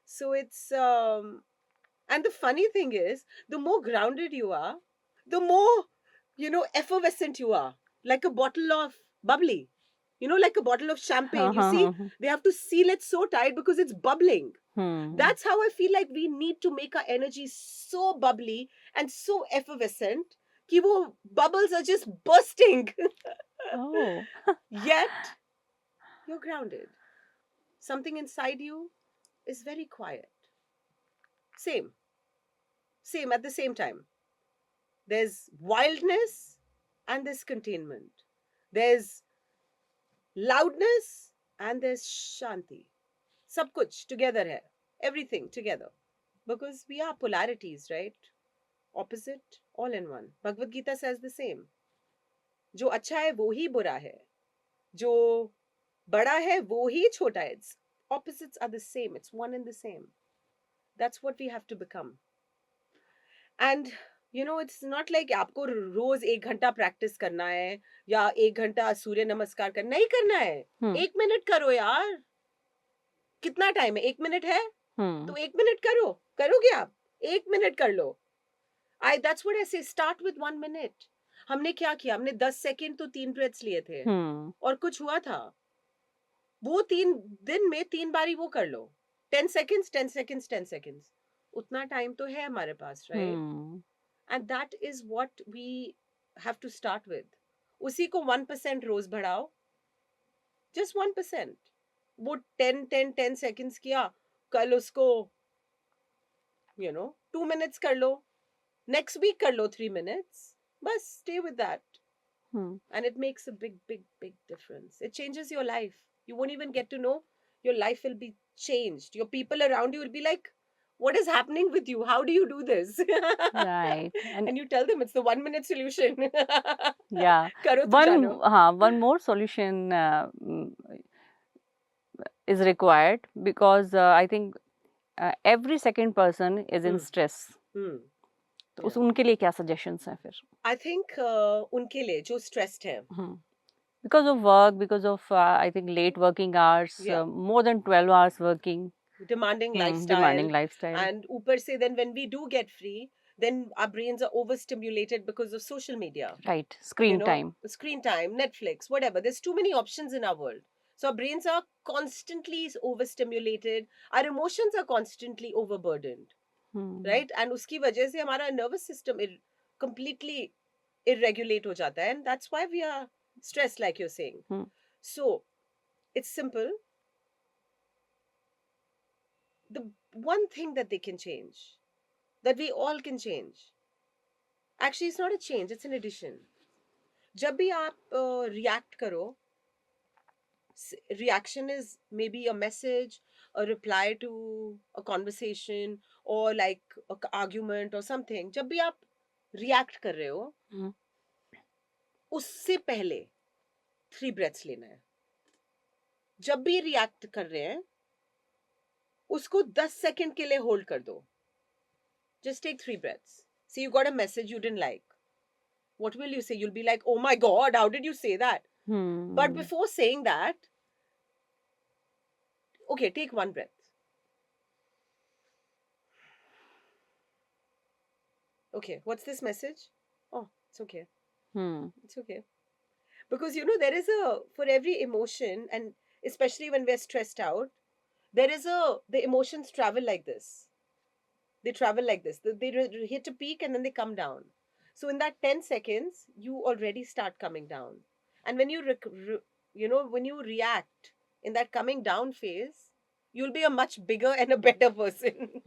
So it's and the funny thing is, the more grounded you are, the more, you know, effervescent you are. Like a bottle of bubbly. You know, like a bottle of हाँ champagne. You हाँ see, हाँ they have to seal it so tight because it's bubbling. Hmm That's how I feel like we need to make our energy so bubbly and so effervescent कि वो bubbles are just bursting. oh Yet, you're grounded. Something inside you is very quiet. Same. Same at the same time. There's wildness and there's containment. There's loudness and there's shanti. Sab kuch together hai. Everything together. Because we are polarities, right? Opposite, all in one. Bhagavad Gita says the same. जो अच्छा है वो ही बुरा है. जो बड़ा है वो ही छोटा है. It's opposites are the same. It's one and the same. That's what we have to become. And you know, it's not like आपको रोज 1 घंटा प्रैक्टिस करना है या 1 घंटा सूर्य नमस्कार करना नहीं करना है. हम्म 1 मिनट करो यार. कितना टाइम है? 1 मिनट है हम्म तो 1 मिनट करो. करोगे आप? 1 मिनट कर लो. That's what I say. Start with 1 minute. हमने क्या किया? हमने 10 सेकेंड तो 3 ब्रेथ्स लिए थे और कुछ हुआ था. वो 3 दिन में 3 बारी वो कर लो. 10 seconds, 10 seconds, 10 seconds. उतना टाइम तो है हमारे पास, right? Hmm And that is what we have to start with. उसी को 1% रोज बढ़ाओ. Just 1%. वो 10 seconds किया. कल उसको 2 minutes कर लो. Next week कर लो 3 minutes. बस stay with that. Hmm And it makes a big, big, big difference. It changes your life. You won't even get to know. Your life will be changed. Your people around you will be like, what is happening with you? How do you do this? right and And you tell them it's the 1 minute solution. yeah करो तो one जानो. one more solution is required because I think every second person is in Hmm. stress Hmm. तो उस Yeah. उनके लिए क्या suggestions हैं फिर I think उनके लिए जो stressed है. because of work because of I think late working hours Yeah. more than 12 hours working Demanding lifestyle. demanding lifestyle And ऊपर से then when we do get free, then our brains are overstimulated because of social media. right screen time Screen time, Netflix, whatever. There's too many options in our world. So our brains are constantly overstimulated. Our emotions are constantly overburdened, right? And उसकी वजह से हमारा nervous system completely irregulate हो जाता है. And that's why we are stressed, like you're saying. So it's simple. The one thing that they can change, that we all can change. Actually, it's not a change, it's an addition. जब भी आप react करो, reaction is maybe a message, a reply to a conversation, or like an argument or something. जब भी आप react कर रहे हो, उससे पहले 3 breaths लेना है. जब भी react कर रहे हैं, उसको 10 सेकंड के लिए hold कर दो. Just take 3 breaths. See, you got a message you didn't like. What will you say? You'll be like, oh my God, how did you say that? But before saying that, okay, take 1 breath. Okay, what's this message? Oh, it's okay. It's okay. Because there is for every emotion, and especially when we're stressed out, the emotions travel like this. They travel like this. They hit a peak and then they come down. So in that 10 seconds, you already start coming down. And when when you react in that coming down phase, you'll be a much bigger and a better person.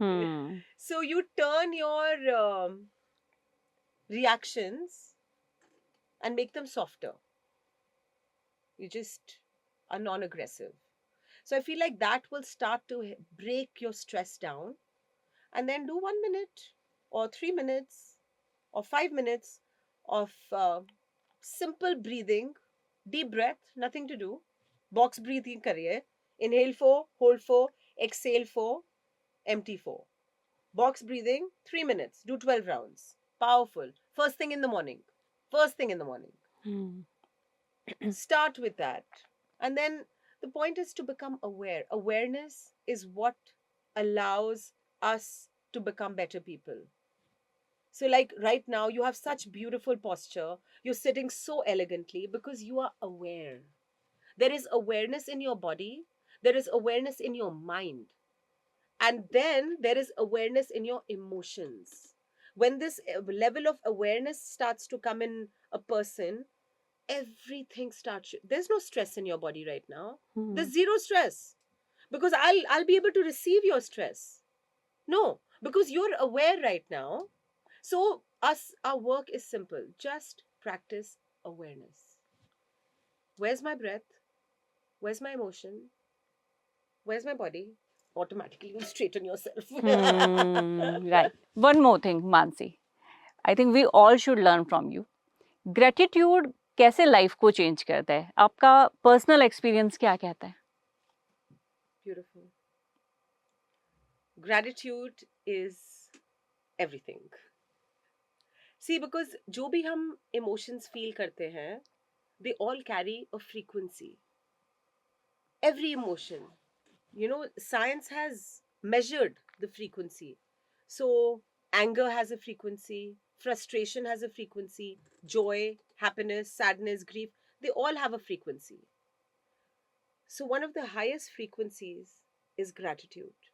So you turn your reactions and make them softer. You just are non-aggressive. So I feel like that will start to break your stress down. And then do 1 minute or 3 minutes or 5 minutes of simple breathing, deep breath, nothing to do. Box breathing kariye. Inhale 4, hold 4, exhale 4, empty 4. Box breathing, 3 minutes, do 12 rounds. Powerful. First thing in the morning. First thing in the morning. Start with that. And then the point is to become aware. Awareness is what allows us to become better people. So, like right now, you have such beautiful posture. You're sitting so elegantly because you are aware. There is awareness in your body, there is awareness in your mind, and then there is awareness in your emotions. When this level of awareness starts to come in a person, everything starts. There's no stress in your body right now. There's zero stress because I'll be able to receive your stress. No, because you're aware right now. So our work is simple. Just practice awareness. Where's my breath? Where's my emotion? Where's my body? Automatically you'll straighten yourself. Right. One more thing, Mansi. I think we all should learn from you. Gratitude कैसे life को change करता है? आपका personal experience क्या कहता है? Beautiful. Gratitude is everything. See, because जो भी हम emotions feel करते हैं, they all carry a frequency. Every emotion. You know, science has measured the frequency. So, anger has a frequency, frustration has a frequency, joy, happiness, sadness, grief, they all have a frequency. So, one of the highest frequencies is gratitude.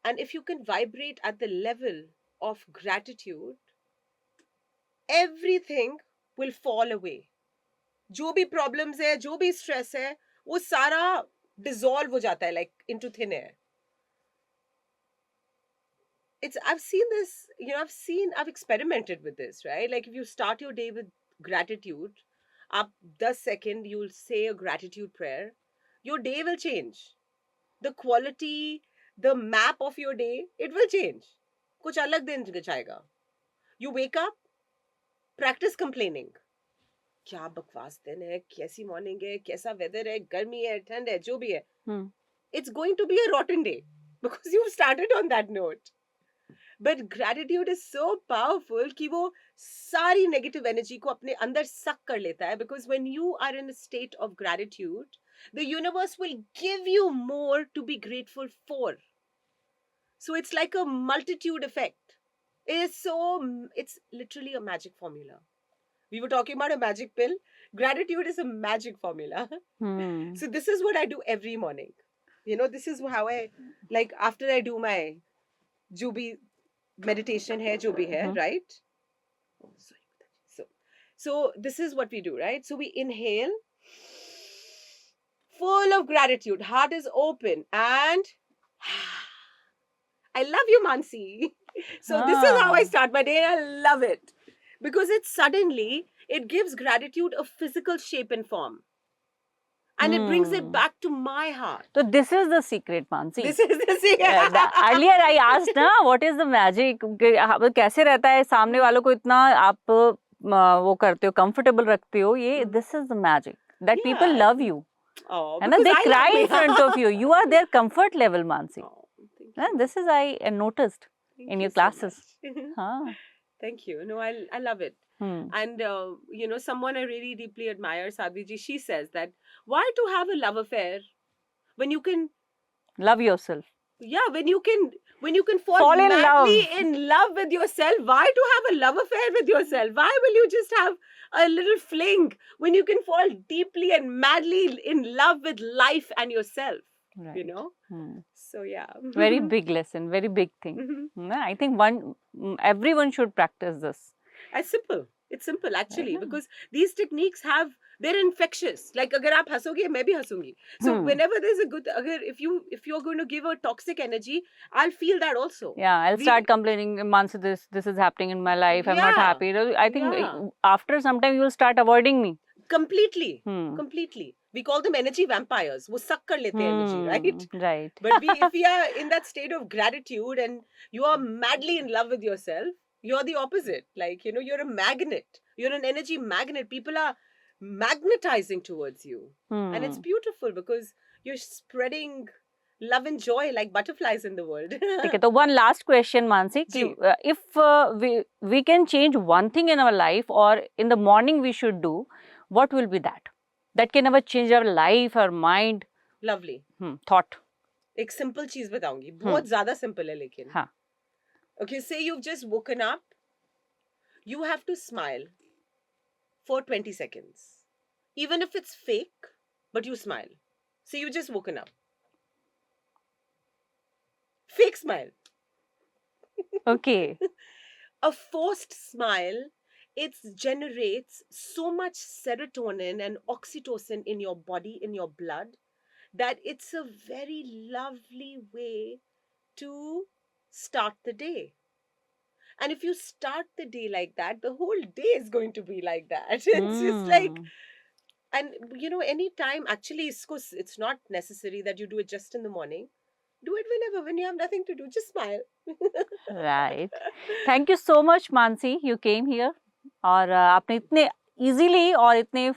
And if you can vibrate at the level of gratitude, everything will fall away. जो भी problems है, जो भी stress है, वो सारा dissolve हो जाता है, like into thin air. I've seen this, I've experimented with this, right? Like if you start your day with gratitude, up 10 seconds, you'll say a gratitude prayer, your day will change. The quality, the map of your day, it will change. कुछ अलग दिन जाएगा. You wake up, practice complaining. क्या बकवास दिन है, कैसी morning है, कैसा वेदर है, गर्मी है, ठंड है, जो भी है. It's going to be a rotten day because you've started on that note. But gratitude is so powerful कि वो सारी negative energy को अपने अंदर suck कर लेता है, because when you are in a state of gratitude, the universe will give you more to be grateful for. So it's like a multitude effect. It's literally a magic formula. We were talking about a magic pill. Gratitude is a magic formula. So this is what I do every morning. This is how I, like after I do my जो भी meditation है, जो भी है, right? Oh, sorry. So this is what we do, right? So we inhale, full of gratitude, heart is open, and I love you, Mansi. So this is how I start my day. I love it because it gives gratitude a physical shape and form. And it brings it back to my heart. So this is the secret, Mansi. This is the secret. Earlier I asked na, what is the magic? कैसे रहता है सामने वालों को इतना आप वो करते हो, comfortable रखते हो? This is the magic that people love you. Oh, and they cry in front of you. You are their comfort level, Mansi. Oh, and this is I noticed in your classes. Thank you. No, I love it. And someone I really deeply admire, Sadhvi ji, she says that why to have a love affair when you can love yourself? Yeah, when you can fall madly in love with yourself. Why to have a love affair with yourself? Why will you just have a little fling when you can fall deeply and madly in love with life and yourself? Right. So yeah. Very big lesson, very big thing. I think everyone should practice this. It's simple actually, because these techniques they're infectious. Like agar aap hasoge, main bhi hasungi. So whenever there's a good, if you're going to give a toxic energy, I'll feel that also. Yeah, I'll start complaining, Mansi, this is happening in my life. I'm not happy. I think after some time you will start avoiding me. Completely. Hmm. Completely. We call them energy vampires. वो suck कर लेते हैं energy, right? Right. But if we are in that state of gratitude and you are madly in love with yourself, you're the opposite. Like, you know, you're a magnet. You're an energy magnet. People are magnetizing towards you. And it's beautiful because you're spreading love and joy like butterflies in the world. ठीक है, तो one last question, Mansi, कि जी. if we can change one thing in our life or in the morning we should do, what will be that? That can never change our life, our mind, Lovely. thought. एक simple चीज बताऊंगी. बहुत ज्यादा simple है लेकिन. हाँ. Okay, say you've just woken up. You have to smile for 20 seconds. Even if it's fake, but you smile. Say you just woken up. Fake smile. Okay. A forced smile, it generates so much serotonin and oxytocin in your body, in your blood, that it's a very lovely way to start the day. And if you start the day like that, the whole day is going to be like that. It's just like, and you know, anytime, actually, it's not necessary that you do it just in the morning. Do it whenever, when you have nothing to do, just smile. Right. Thank you so much, Mansi, you came here. और आपने इतने easily और इतने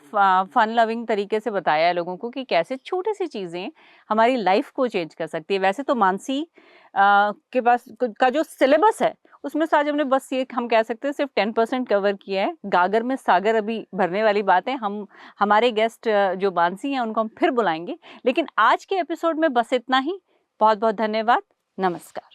fun loving तरीके से बताया है लोगों को कि कैसे छोटी सी चीज़ें हमारी लाइफ को चेंज कर सकती है। वैसे तो मानसी के पास का जो सिलेबस है उसमें से आज हमने बस ये हम कह सकते हैं सिर्फ 10% कवर किया है। गागर में सागर अभी भरने वाली बात है। हम हमारे गेस्ट जो मानसी हैं उनको हम फिर बुलाएंगे, लेकिन आज के एपिसोड में बस इतना ही। बहुत बहुत धन्यवाद। नमस्कार।